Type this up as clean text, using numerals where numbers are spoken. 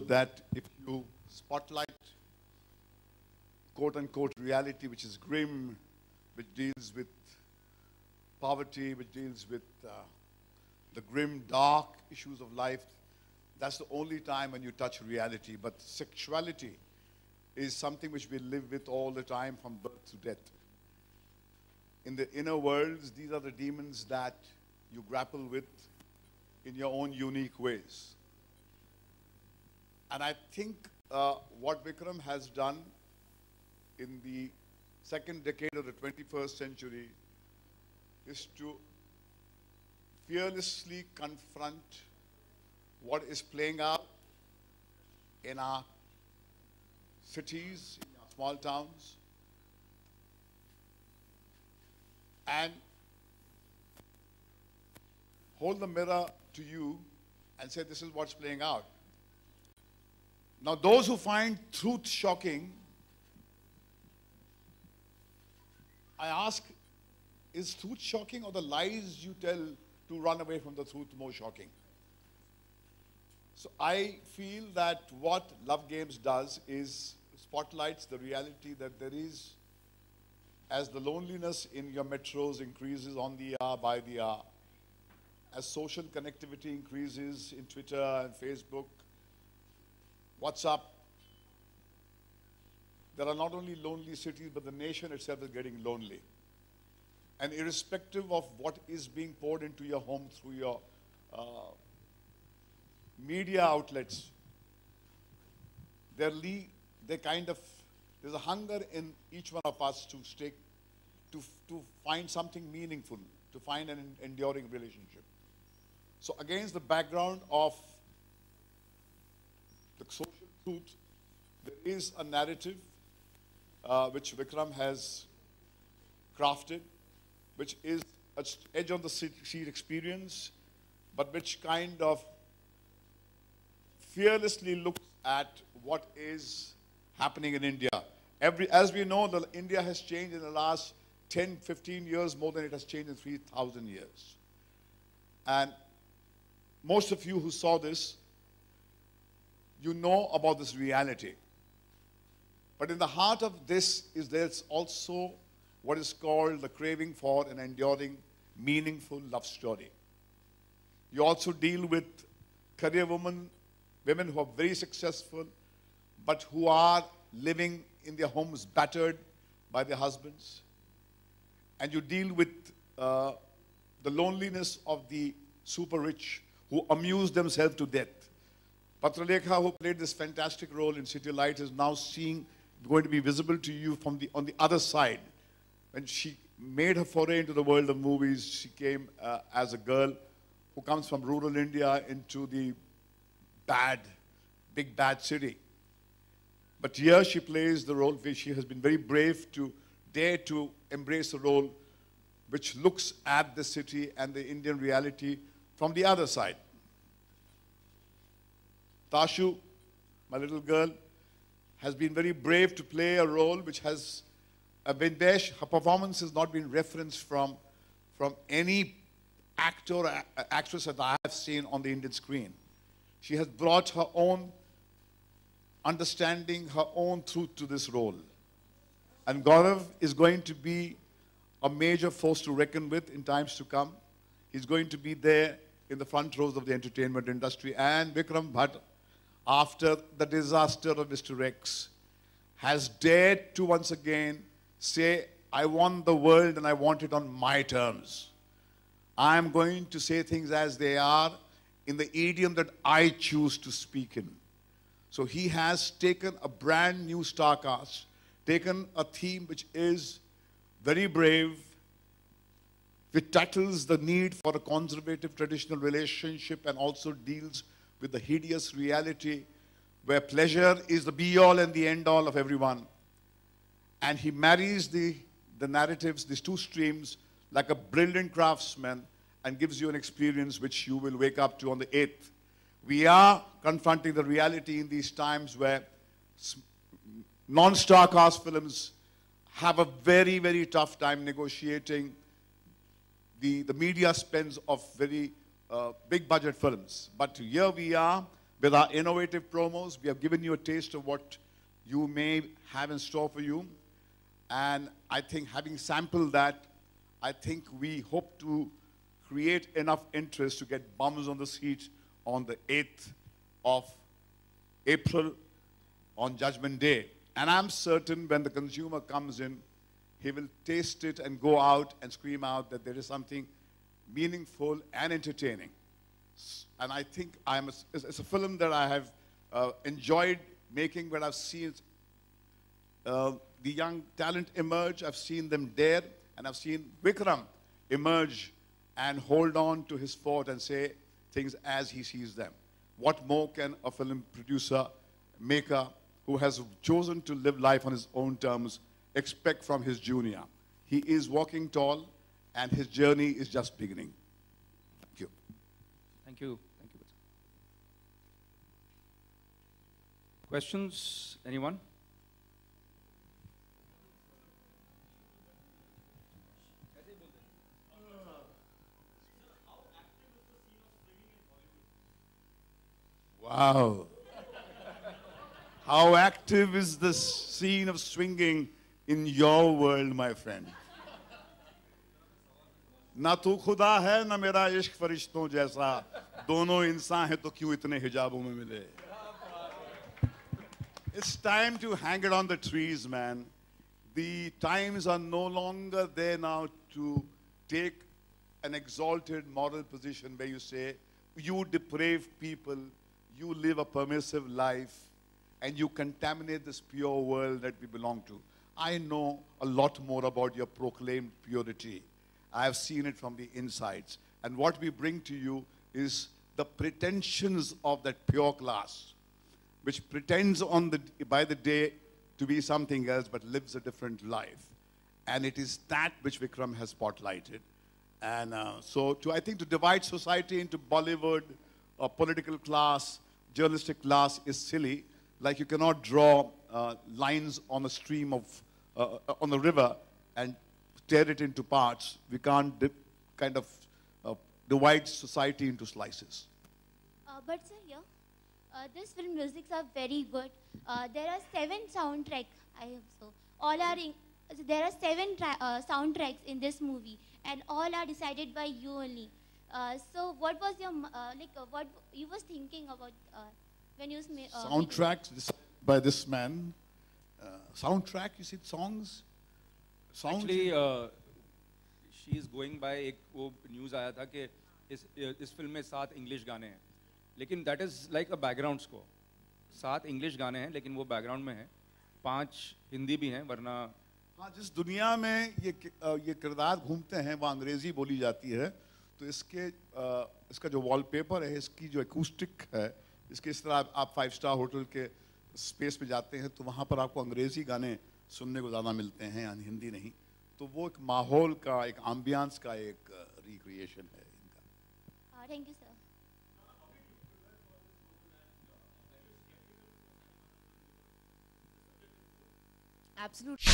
understood that if you spotlight quote-unquote reality, which is grim, which deals with poverty, which deals with the grim, dark issues of life, that's the only time when you touch reality. But sexuality is something which we live with all the time from birth to death. In the inner worlds, these are the demons that you grapple with in your own unique ways. And I think what Vikram has done in the second decade of the 21st century is to fearlessly confront what is playing out in our cities, in our small towns, and hold the mirror to you and say, this is what's playing out. Now, those who find truth shocking, I ask, is truth shocking or the lies you tell to run away from the truth more shocking? So I feel that what Love Games does is spotlights the reality that there is, as the loneliness in your metros increases on the hour by the hour, as social connectivity increases in Twitter and Facebook, WhatsApp, there are not only lonely cities, but the nation itself is getting lonely. And irrespective of what is being poured into your home through your media outlets, there's a hunger in each one of us to find something meaningful, to find an enduring relationship. So against the background of the social truth, there is a narrative which Vikram has crafted, which is an edge on the seat experience, but which kind of fearlessly looks at what is happening in India. As we know, India has changed in the last 10, 15 years more than it has changed in 3,000 years. And most of you who saw this, you know about this reality. But in the heart of this is there's also what is called the craving for an enduring, meaningful love story. You also deal with career women who are very successful, but who are living in their homes battered by their husbands. And you deal with the loneliness of the super rich who amuse themselves to death. Patralekha, who played this fantastic role in City Light, is now going to be visible to you on the other side. When she made her foray into the world of movies, she came as a girl who comes from rural India into the big bad city. But here she plays the role where she has been very brave to dare to embrace a role which looks at the city and the Indian reality from the other side. Tashu, my little girl, has been very brave to play a role which has been there. Her performance has not been referenced from any actor or actress that I have seen on the Indian screen. She has brought her own understanding, her own truth to this role. And Gaurav is going to be a major force to reckon with in times to come. He's going to be there in the front rows of the entertainment industry. And Vikram Bhatt, after the disaster of Mr. X, has dared to once again say, I want the world and I want it on my terms. I'm going to say things as they are in the idiom that I choose to speak in. So he has taken a brand new star cast, taken a theme which is very brave, which tackles the need for a conservative traditional relationship and also deals with the hideous reality where pleasure is the be-all and the end-all of everyone. And he marries the narratives, these two streams, like a brilliant craftsman and gives you an experience which you will wake up to on the 8th. We are confronting the reality in these times where non-star cast films have a very, very tough time negotiating the media spends of very big budget films. But here we are With our innovative promos, we have given you a taste of what you may have in store for you. And I think having sampled that, I think we hope to create enough interest to get bums on the seat on the 8th of April on Judgment Day. And I'm certain when the consumer comes in, he will taste it and go out and scream out that there is something meaningful and entertaining. And I think it's a film that I have enjoyed making, when I've seen the young talent emerge, I've seen them dare, and I've seen Vikram emerge and hold on to his fort and say things as he sees them. What more can a film producer, maker, who has chosen to live life on his own terms, expect from his junior? He is walking tall, and his journey is just beginning. Thank you. Thank you. Thank you. Questions? Anyone? Wow. How active is the scene of swinging in your world, my friend? ना तू खुदा है ना मेरा इश्क फरिश्तों जैसा, दोनों इंसान हैं तो क्यों इतने हिजाबों में मिले? It's time to hang it on the trees, man. The times are no longer there now to take an exalted moral position where you say, you depraved people, you live a permissive life, and you contaminate this pure world that we belong to. I know a lot more about your proclaimed purity. I have seen it from the insides. And what we bring to you is the pretensions of that pure class, which pretends by the day to be something else, but lives a different life. And it is that which Vikram has spotlighted. And I think to divide society into Bollywood, political class, journalistic class is silly. Like you cannot draw lines on a stream of, on the river and tear it into parts. We can't divide society into slices. But sir, here, this film musics are very good. There are 7 soundtracks, I hope so. All are there are 7 soundtracks in this movie, and all are decided by you only. So what was your, what you was thinking about when you... Soundtracks decided by this man. Soundtrack, you said songs? Actually, she is going by एक वो news आया था कि इस film में 7 English गाने हैं, लेकिन that is like a background score. 7 English गाने हैं, लेकिन वो background में हैं. 5 हिंदी भी हैं, वरना हाँ, जिस दुनिया में ये किरदार घूमते हैं वो अंग्रेजी बोली जाती है, तो इसका जो वॉलपेपर है, इसकी जो एकूस्टिक है, इसके इस तरह आप 5-स्टार होटल के स्पेस पे जाते हैं तो वहाँ पर आपको अंग्रेजी गाने सुनने को ज़्यादा मिलते हैं, यानी हिंदी नहीं. तो वो एक माहौल का, एक एम्बियंस का एक रिक्रिएशन है इनका. Thank you sir. Absolutely.